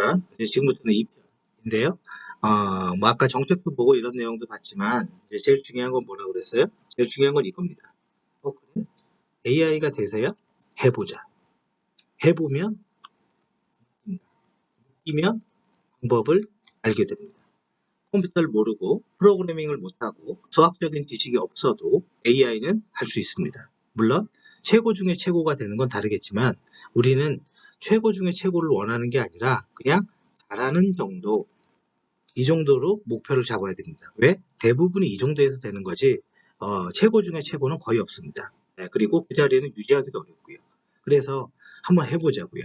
자, 이제 지금부터는 2편인데요. 뭐 아까 정책도 보고 이런 내용도 봤지만 이제 제일 중요한 건 뭐라고 그랬어요? 제일 중요한 건 이겁니다. 그래? AI가 돼서야 해보자. 해보면 이면 방법을 알게 됩니다. 컴퓨터를 모르고 프로그래밍을 못하고 수학적인 지식이 없어도 AI는 할 수 있습니다. 물론 최고 중에 최고가 되는 건 다르겠지만 우리는 최고 중에 최고를 원하는 게 아니라 그냥 잘하는 정도, 이 정도로 목표를 잡아야 됩니다. 왜? 대부분이 이 정도에서 되는 거지 최고 중에 최고는 거의 없습니다. 네, 그리고 그 자리에는 유지하기도 어렵고요. 그래서 한번 해보자고요.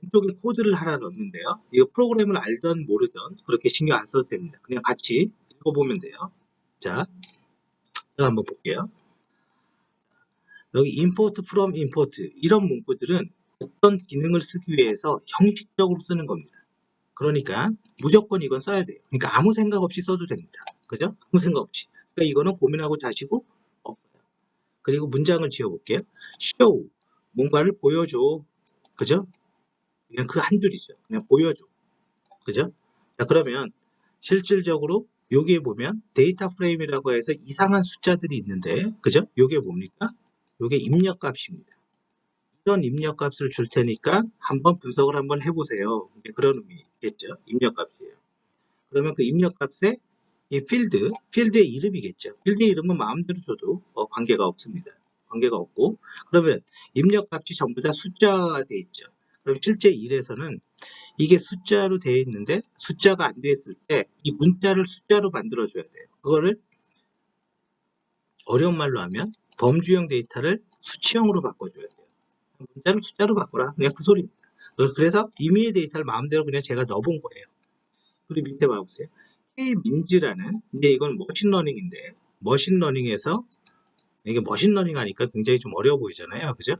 왼쪽에 코드를 하나 넣는데요. 이거 프로그램을 알던 모르던 그렇게 신경 안 써도 됩니다. 그냥 같이 읽어보면 돼요. 자, 제가 한번 볼게요. 여기 import from import 이런 문구들은 어떤 기능을 쓰기 위해서 형식적으로 쓰는 겁니다. 그러니까 무조건 이건 써야 돼요. 그러니까 아무 생각 없이 써도 됩니다. 그죠? 아무 생각 없이. 그러니까 이거는 고민하고 자시고 없어요. 그리고 문장을 지어볼게요. show 뭔가를 보여줘. 그죠? 그냥 그 한 줄이죠. 그냥 보여줘. 그죠? 자, 그러면 실질적으로 여기에 보면 데이터 프레임이라고 해서 이상한 숫자들이 있는데, 그죠? 요게 뭡니까? 요게 입력값입니다. 이런 입력값을 줄 테니까 한번 분석을 한번 해보세요. 이제 그런 의미겠죠. 입력값이에요. 그러면 그 입력값에 이 필드의 이름이겠죠. 필드의 이름은 마음대로 줘도 관계가 없습니다. 관계가 없고, 그러면 입력값이 전부 다 숫자가 돼 있죠. 그럼 실제 일에서는 이게 숫자로 되어 있는데 숫자가 안 되어 있을 때 이 문자를 숫자로 만들어 줘야 돼요. 그거를 어려운 말로 하면 범주형 데이터를 수치형으로 바꿔줘야 돼요. 문자를 숫자로 바꿔라. 그냥 그 소리입니다. 그래서 임의의 데이터를 마음대로 그냥 제가 넣어본 거예요. 그리고 밑에 봐보세요. K-민즈라는, 근데 이건 머신러닝인데, 머신러닝에서, 이게 머신러닝 하니까 굉장히 좀 어려워 보이잖아요. 그죠?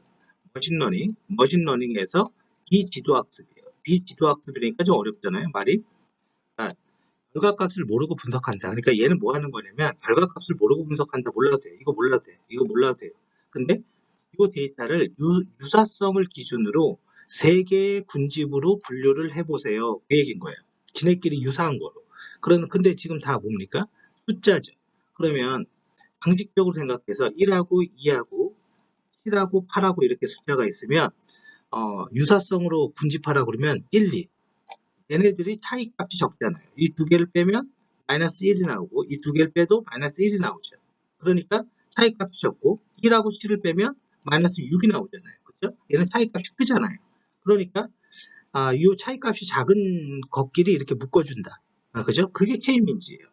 머신러닝에서 비지도학습이에요. 비지도학습이니까 좀 어렵잖아요. 말이. 아, 결과값을 모르고 분석한다. 그러니까 얘는 뭐 하는 거냐면, 결과값을 모르고 분석한다. 몰라도 돼. 이거 몰라도 돼. 이거 몰라도 돼요. 근데 이 데이터를 유사성을 기준으로 세 개의 군집으로 분류를 해보세요. 그 얘기인 거예요. 지네끼리 유사한 거로. 근데 지금 다 뭡니까? 숫자죠. 그러면 상식적으로 생각해서 1하고 2하고 7하고 8하고 이렇게 숫자가 있으면 유사성으로 군집하라 그러면 1, 2. 얘네들이 차이값이 적잖아요. 이 두 개를 빼면 마이너스 1이 나오고 이 두 개를 빼도 마이너스 1이 나오죠. 그러니까 차이값이 적고 1하고 7을 빼면 마이너스 6이 나오잖아요. 그렇죠? 얘는 차이값이 크잖아요. 그러니까 이 차이값이 작은 것끼리 이렇게 묶어준다. 그죠? 그게 K민지예요.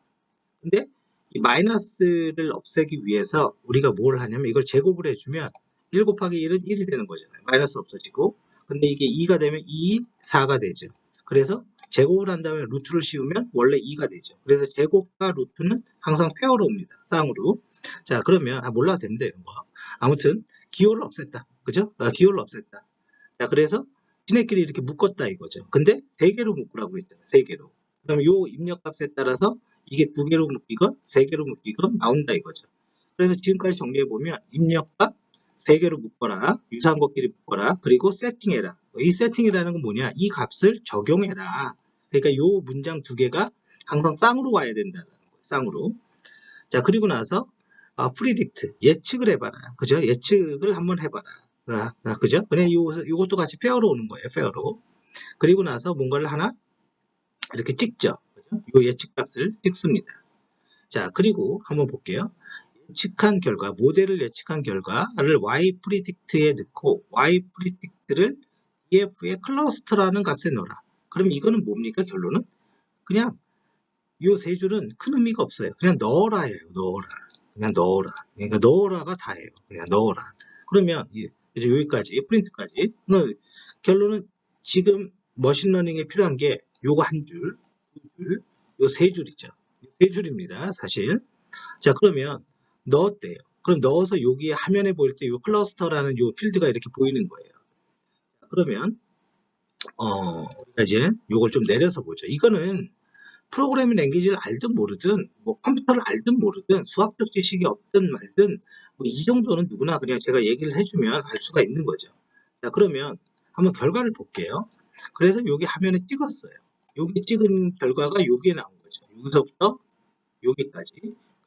근데 이 마이너스를 없애기 위해서 우리가 뭘 하냐면 이걸 제곱을 해주면 1 곱하기 1은 1이 되는 거잖아요. 마이너스 없어지고. 근데 이게 2가 되면 2, 4가 되죠. 그래서 제곱을 한 다음에 루트를 씌우면 원래 2가 되죠. 그래서 제곱과 루트는 항상 페어로 옵니다. 쌍으로. 자, 그러면 몰라도 됩니다. 이런 거. 아무튼 기호를 없앴다. 그죠? 기호를 없앴다. 자, 그래서 지네끼리 이렇게 묶었다 이거죠. 근데 세 개로 묶으라고 했잖아요. 세 개로. 그럼 요 입력값에 따라서 이게 두 개로 묶이건 세 개로 묶이건 나온다 이거죠. 그래서 지금까지 정리해 보면 입력값 세 개로 묶어라, 유사한 것끼리 묶어라, 그리고 세팅해라. 이 세팅이라는 건 뭐냐? 이 값을 적용해라. 그러니까 요 문장 두 개가 항상 쌍으로 와야 된다는 거예요. 쌍으로. 자, 그리고 나서 프리딕트 예측을 해봐라. 그죠? 예측을 한번 해봐라. 그죠? 그냥 요것도 같이 페어로 오는 거예요. 페어로. 그리고 나서 뭔가를 하나 이렇게 찍죠. 그죠? 요 예측값을 찍습니다. 자, 그리고 한번 볼게요. 예측한 결과, 모델을 예측한 결과를 y 프리딕트에 넣고 y 프리딕트를 df의 클러스터라는 값에 넣어라. 그럼 이거는 뭡니까? 결론은 그냥 요 세 줄은 큰 의미가 없어요. 그냥 넣어라예요. 넣어라. 그냥 넣어라. 그러니까 넣어라가 다예요. 그냥 넣어라. 그러면 이제 여기까지 프린트까지. 결론은 지금 머신러닝에 필요한 게 요거 한 줄, 두 줄, 요 세 줄이죠. 세 줄입니다. 사실. 자, 그러면 넣었대요. 그럼 넣어서 여기에 화면에 보일 때 요 클러스터라는 요 필드가 이렇게 보이는 거예요. 그러면 우리가 이제 요걸 좀 내려서 보죠. 이거는 프로그래밍 랭귀지를 알든 모르든 뭐 컴퓨터를 알든 모르든 수학적 지식이 없든 말든 뭐 이 정도는 누구나 그냥 제가 얘기를 해주면 알 수가 있는 거죠. 자, 그러면 한번 결과를 볼게요. 그래서 여기 화면에 찍었어요. 여기 찍은 결과가 여기에 나온 거죠. 여기서부터 여기까지.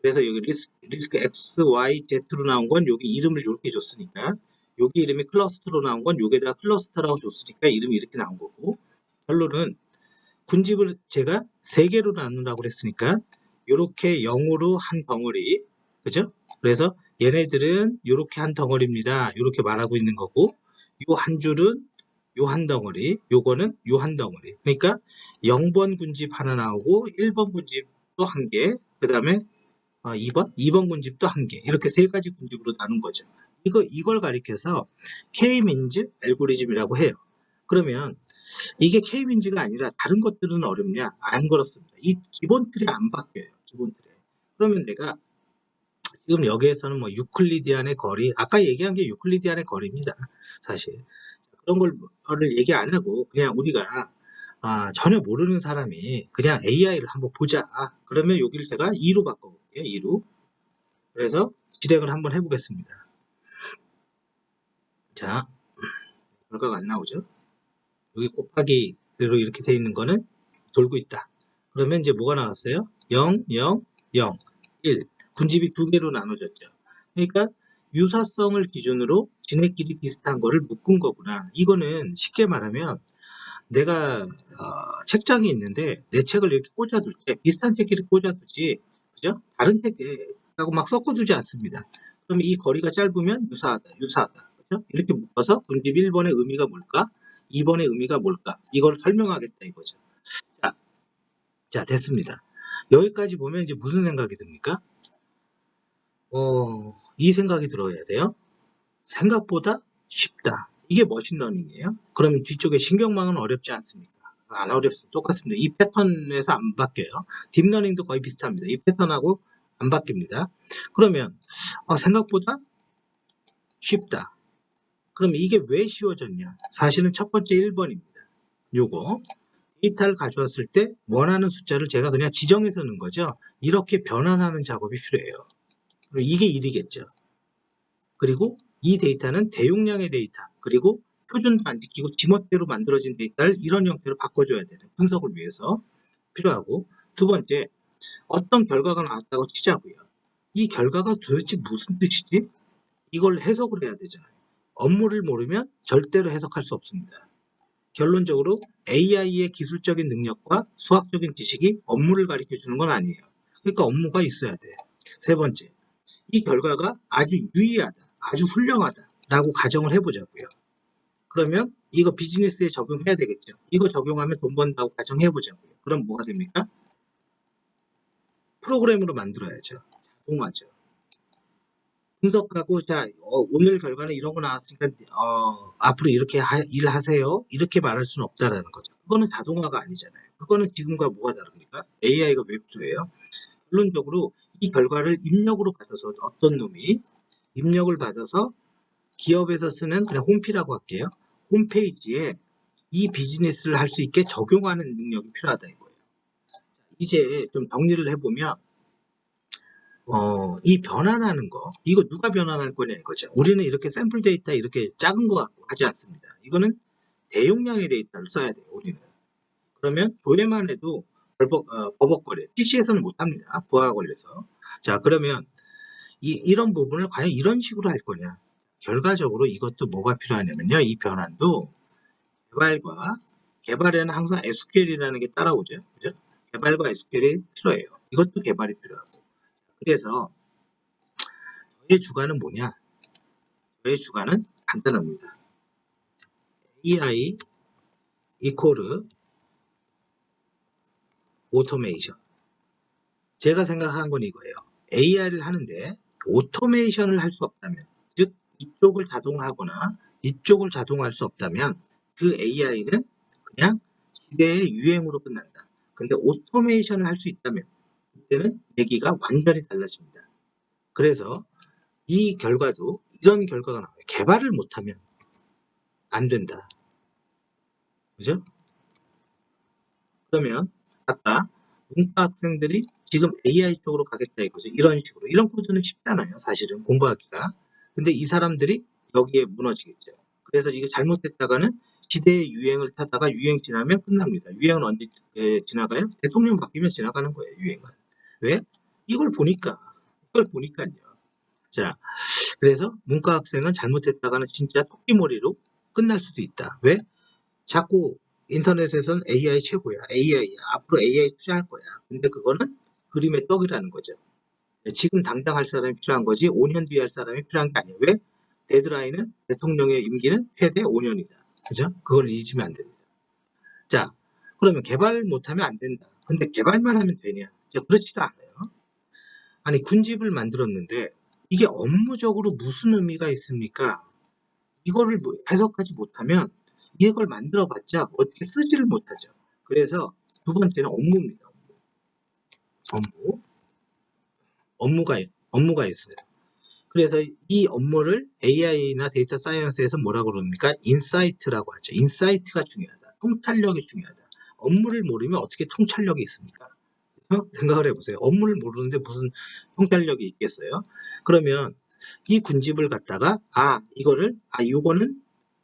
그래서 여기 리스크 X, Y, Z로 나온 건 여기 이름을 이렇게 줬으니까 여기 이름이 클러스터로 나온 건 여기에다가 클러스터라고 줬으니까 이름이 이렇게 나온 거고, 결론은 군집을 제가 3개로 나눈다고 그랬으니까 이렇게 0으로 한 덩어리, 그죠? 그래서 얘네들은 이렇게 한 덩어리입니다. 이렇게 말하고 있는 거고, 요 한 줄은 요 한 덩어리, 요거는 요 한 덩어리. 그러니까 0번 군집 하나 나오고 1번 군집도 한 개, 그 다음에 2번 군집도 한 개, 이렇게 3가지 군집으로 나눈 거죠. 이걸 가리켜서 K-민즈 알고리즘이라고 해요. 그러면 이게 K-민즈가 아니라 다른 것들은 어렵냐? 안 그렇습니다. 이 기본 틀이 안 바뀌어요. 기본 틀에. 그러면 내가 지금 여기에서는 뭐 유클리디안의 거리, 아까 얘기한 게 유클리디안의 거리입니다. 사실 그런 거를 얘기 안 하고 그냥 우리가 전혀 모르는 사람이 그냥 AI를 한번 보자. 그러면 여기를 제가 2로 바꿔볼게요. 2로. 그래서 실행을 한번 해보겠습니다. 자, 결과가 안 나오죠? 여기 곱하기로 이렇게 돼 있는 거는 돌고 있다. 그러면 이제 뭐가 나왔어요? 0, 0, 0, 1. 군집이 2개로 나눠졌죠. 그러니까 유사성을 기준으로 지네끼리 비슷한 거를 묶은 거구나. 이거는 쉽게 말하면 내가 책장이 있는데 내 책을 이렇게 꽂아둘 때 비슷한 책끼리 꽂아두지, 그죠? 다른 책하고 막 섞어두지 않습니다. 그럼 이 거리가 짧으면 유사하다, 그죠? 이렇게 묶어서 군집 1번의 의미가 뭘까? 2번의 의미가 뭘까? 이걸 설명하겠다 이거죠. 자, 됐습니다. 여기까지 보면 이제 무슨 생각이 듭니까? 이 생각이 들어야 돼요. 생각보다 쉽다. 이게 머신러닝이에요. 그럼 뒤쪽에 신경망은 어렵지 않습니까? 안 어렵습니다. 똑같습니다. 이 패턴에서 안 바뀌어요. 딥러닝도 거의 비슷합니다. 이 패턴하고 안 바뀝니다. 그러면 생각보다 쉽다. 그럼 이게 왜 쉬워졌냐? 사실은 첫 번째 1번입니다. 요거 데이터를 가져왔을 때 원하는 숫자를 제가 그냥 지정해서 넣은 거죠. 이렇게 변환하는 작업이 필요해요. 이게 1이겠죠. 그리고 이 데이터는 대용량의 데이터, 그리고 표준도 안 지키고 지멋대로 만들어진 데이터를 이런 형태로 바꿔줘야 되는 분석을 위해서 필요하고, 두 번째, 어떤 결과가 나왔다고 치자고요. 이 결과가 도대체 무슨 뜻이지? 이걸 해석을 해야 되잖아요. 업무를 모르면 절대로 해석할 수 없습니다. 결론적으로 AI의 기술적인 능력과 수학적인 지식이 업무를 가르쳐 주는 건 아니에요. 그러니까 업무가 있어야 돼. 세 번째, 이 결과가 아주 유의하다, 아주 훌륭하다 라고 가정을 해보자고요. 그러면 이거 비즈니스에 적용해야 되겠죠. 이거 적용하면 돈 번다고 가정해보자고요. 그럼 뭐가 됩니까? 프로그램으로 만들어야죠. 자동화죠. 분석하고, 자, 오늘 결과는 이런 거 나왔으니까 앞으로 이렇게 일하세요, 이렇게 말할 수는 없다라는 거죠. 그거는 자동화가 아니잖아요. 그거는 지금과 뭐가 다릅니까? AI가 왜 필요해요? 결론적으로 이 결과를 입력으로 받아서, 어떤 놈이 입력을 받아서 기업에서 쓰는, 그냥 홈피라고 할게요. 홈페이지에 이 비즈니스를 할 수 있게 적용하는 능력이 필요하다 이거예요. 이제 좀 정리를 해보면 이 변환하는 거, 이거 누가 변환할 거냐 이거죠. 우리는 이렇게 샘플 데이터 이렇게 작은 거 갖고 하지 않습니다. 이거는 대용량의 데이터를 써야 돼요, 우리는. 그러면 조회만 해도 버벅거려요. PC에서는 못합니다, 부하가 걸려서. 자, 그러면 이런 부분을 과연 이런 식으로 할 거냐. 결과적으로 이것도 뭐가 필요하냐면요, 이 변환도 개발에는 항상 SQL이라는 게 따라오죠. 그죠? 개발과 SQL이 필요해요. 이것도 개발이 필요하고. 그래서 저의 주관은 뭐냐? 저의 주관은 간단합니다. AI 이코르 오토메이션. 제가 생각한 건 이거예요. AI를 하는데 오토메이션을 할 수 없다면, 즉 이쪽을 자동화하거나 이쪽을 자동화할 수 없다면 그 AI는 그냥 시대의 유행으로 끝난다. 근데 오토메이션을 할 수 있다면 그때는 얘기가 완전히 달라집니다. 그래서 이 결과도 이런 결과가 나와요. 개발을 못하면 안 된다. 그죠? 그러면 아까 문과 학생들이 지금 AI 쪽으로 가겠다 이거죠. 이런 식으로. 이런 코드는 쉽잖아요. 사실은 공부하기가. 근데 이 사람들이 여기에 무너지겠죠. 그래서 이게 잘못됐다가는 시대의 유행을 타다가 유행 지나면 끝납니다. 유행은 언제 지나가요? 대통령 바뀌면 지나가는 거예요. 유행은. 왜? 이걸 보니까. 이걸 보니까요. 자, 그래서 문과 학생은 잘못했다가는 진짜 토끼머리로 끝날 수도 있다. 왜? 자꾸 인터넷에서는 AI 최고야. AI야. 앞으로 AI 투자할 거야. 근데 그거는 그림의 떡이라는 거죠. 지금 당장 할 사람이 필요한 거지 5년 뒤에 할 사람이 필요한 게 아니에요. 왜? 데드라인은 대통령의 임기는 최대 5년이다. 그죠? 그걸 잊으면 안 됩니다. 자, 그러면 개발 못하면 안 된다. 근데 개발만 하면 되냐? 그렇지도 않아요. 아니, 군집을 만들었는데 이게 업무적으로 무슨 의미가 있습니까? 이거를 해석하지 못하면 이걸 만들어봤자 어떻게 쓰지를 못하죠. 그래서 두 번째는 업무입니다. 업무. 업무가 있어요. 그래서 이 업무를 AI나 데이터 사이언스에서 뭐라고 그럽니까? 인사이트라고 하죠. 인사이트가 중요하다. 통찰력이 중요하다. 업무를 모르면 어떻게 통찰력이 있습니까? 생각을 해보세요. 업무를 모르는데 무슨 통찰력이 있겠어요? 그러면 이 군집을 갖다가 이거는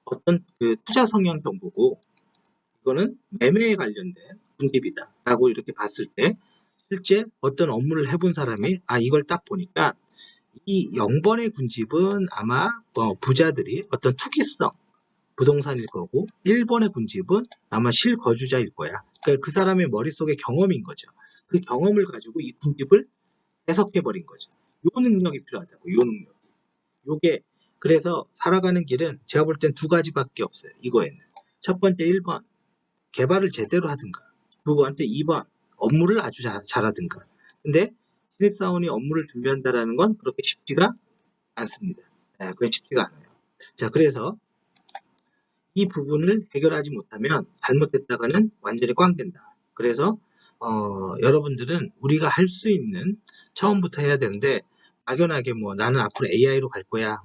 어떤 그 투자 성향 정보고 이거는 매매에 관련된 군집이다 라고 이렇게 봤을 때 실제 어떤 업무를 해본 사람이 이걸 딱 보니까 이 0번의 군집은 아마 부자들이 어떤 투기성 부동산일 거고 1번의 군집은 아마 실거주자일 거야. 그러니까 그 사람의 머릿속의 경험인 거죠. 그 경험을 가지고 이 군집을 해석해버린 거죠. 요 능력이 필요하다고. 요 능력. 요게 그래서 살아가는 길은 제가 볼 땐 두 가지밖에 없어요. 이거에는. 첫 번째 1번 개발을 제대로 하든가. 두 번째 2번 업무를 아주 잘하든가. 근데 신입사원이 업무를 준비한다는 건 그렇게 쉽지가 않습니다. 그건 쉽지가 않아요. 자, 그래서 이 부분을 해결하지 못하면 잘못했다가는 완전히 꽝된다. 그래서 여러분들은 우리가 할 수 있는 처음부터 해야 되는데 막연하게 뭐 나는 앞으로 AI로 갈 거야.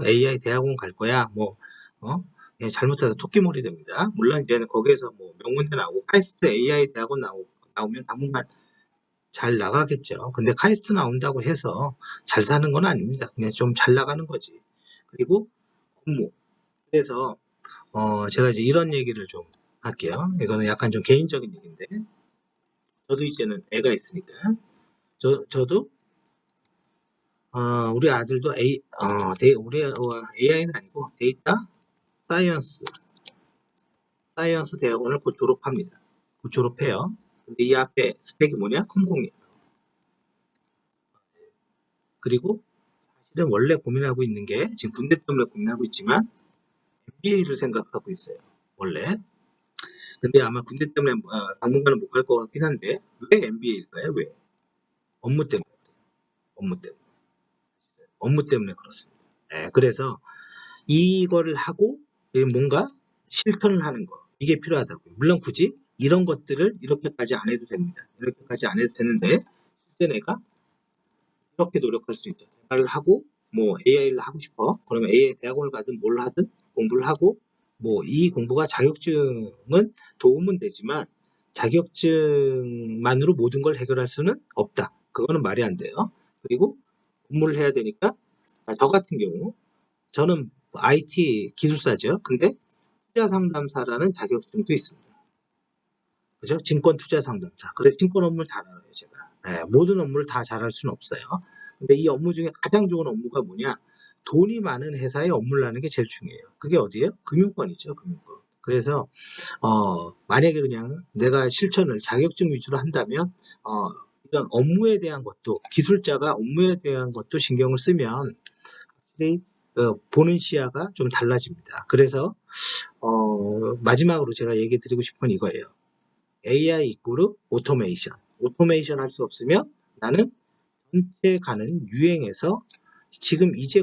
AI 대학원 갈 거야. 잘못해서 토끼머리 됩니다. 물론 이제는 거기에서 뭐 명문대 나오고 카이스트 AI 대학원 나오면 당분간 잘 나가겠죠. 근데 카이스트 나온다고 해서 잘 사는 건 아닙니다. 그냥 좀 잘 나가는 거지. 그리고 업무. 그래서 제가 이제 이런 얘기를 좀 할게요. 이거는 약간 좀 개인적인 얘기인데 저도 이제는 애가 있으니까 저도 우리 아들도 우리 AI는 아니고 데이터 사이언스 대학원을 곧 졸업합니다. 곧 졸업해요. 근데 이 앞에 스펙이 뭐냐? 컴공이에요. 그리고 사실은 원래 고민하고 있는 게 지금 군대 때문에 고민하고 있지만 MBA를 생각하고 있어요. 원래. 근데 아마 군대 때문에 당분간은 못 갈 것 같긴 한데 왜 MBA일까요? 왜? 업무 때문에 그래요. 업무 때문에 그렇습니다. 그래서 이거를 하고 뭔가 실천을 하는 거 이게 필요하다고요. 물론 굳이 이런 것들을 이렇게까지 안 해도 됩니다. 이렇게까지 안 해도 되는데 실제 내가 이렇게 노력할 수 있다. 개발을 하고 뭐 AI를 하고 싶어. 그러면 AI 대학원을 가든 뭘 하든 공부를 하고 뭐 이 공부가 자격증은 도움은 되지만 자격증만으로 모든 걸 해결할 수는 없다. 그거는 말이 안 돼요. 그리고 공부를 해야 되니까 저 같은 경우 저는 IT 기술사죠. 근데 투자 상담사라는 자격증도 있습니다. 그죠? 증권 투자 상담사. 그래서 증권 업무를 다 알아요, 제가. 모든 업무를 다 잘할 수는 없어요. 근데 이 업무 중에 가장 좋은 업무가 뭐냐? 돈이 많은 회사에 업무를 하는 게 제일 중요해요. 그게 어디예요? 금융권이죠, 금융권. 그래서 만약에 그냥 내가 실천을 자격증 위주로 한다면 이런 업무에 대한 것도 기술자가 업무에 대한 것도 신경을 쓰면 확실히 보는 시야가 좀 달라집니다. 그래서 마지막으로 제가 얘기 드리고 싶은 이거예요. AI 이꼬르 오토메이션. 오토메이션 할 수 없으면 나는 전체 가는 유행에서 지금 이제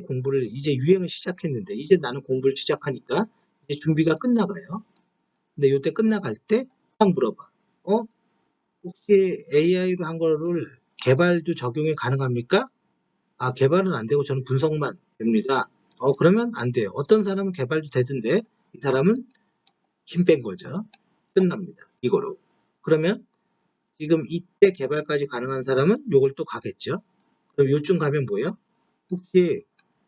유행을 시작했는데 이제 나는 공부를 시작하니까 이제 준비가 끝나가요. 근데 이때 끝나갈 때 딱 물어봐. 혹시 AI로 한 거를 개발도 적용이 가능합니까? 개발은 안 되고 저는 분석만 됩니다. 그러면 안 돼요. 어떤 사람은 개발도 되던데 이 사람은 힘 뺀 거죠. 끝납니다. 이거로. 그러면 지금 이때 개발까지 가능한 사람은 요걸 또 가겠죠. 그럼 요쯤 가면 뭐예요? 혹시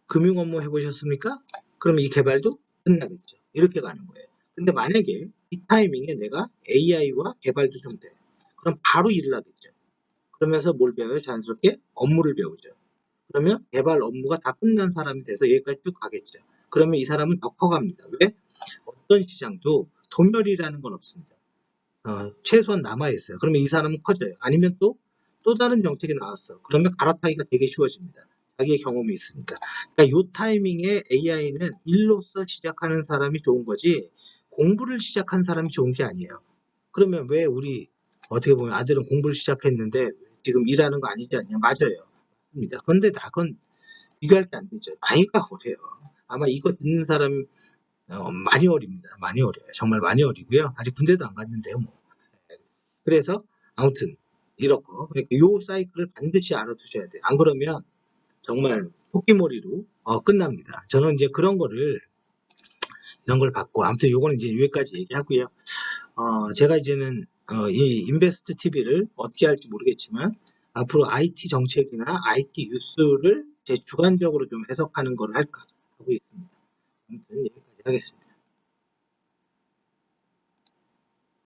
금융 업무 해보셨습니까? 그럼 이 개발도 끝나겠죠. 이렇게 가는 거예요. 근데 만약에 이 타이밍에 내가 AI와 개발도 좀 돼. 그럼 바로 일을 하겠죠. 그러면서 뭘 배워요? 자연스럽게 업무를 배우죠. 그러면 개발 업무가 다 끝난 사람이 돼서 여기까지 쭉 가겠죠. 그러면 이 사람은 더 커갑니다. 왜? 어떤 시장도 소멸이라는 건 없습니다. 최소한 남아있어요. 그러면 이 사람은 커져요. 아니면 또 다른 정책이 나왔어. 그러면 갈아타기가 되게 쉬워집니다. 자기의 경험이 있으니까. 그러니까 요 타이밍에 AI는 일로서 시작하는 사람이 좋은 거지 공부를 시작한 사람이 좋은 게 아니에요. 그러면 왜 우리 어떻게 보면 아들은 공부를 시작했는데 지금 일하는 거 아니지 않냐? 맞아요. 맞습니다. 그런데 그건 비교할 게 안 되죠. 나이가 어려요. 아마 이거 듣는 사람 많이 어립니다. 많이 어려요. 정말 많이 어리고요. 아직 군대도 안 갔는데요. 뭐. 그래서 아무튼 이렇고 그러니까 요 사이클을 반드시 알아두셔야 돼요. 안 그러면 정말 토끼머리로 끝납니다. 저는 이제 이런 걸 받고 아무튼 요거는 이제 여기까지 얘기하고요. 제가 이제는 이 인베스트 TV를 어떻게 할지 모르겠지만 앞으로 IT 정책이나 IT 뉴스를 제 주관적으로 좀 해석하는 걸 할까 하고 있습니다. 아무튼 여기까지 하겠습니다.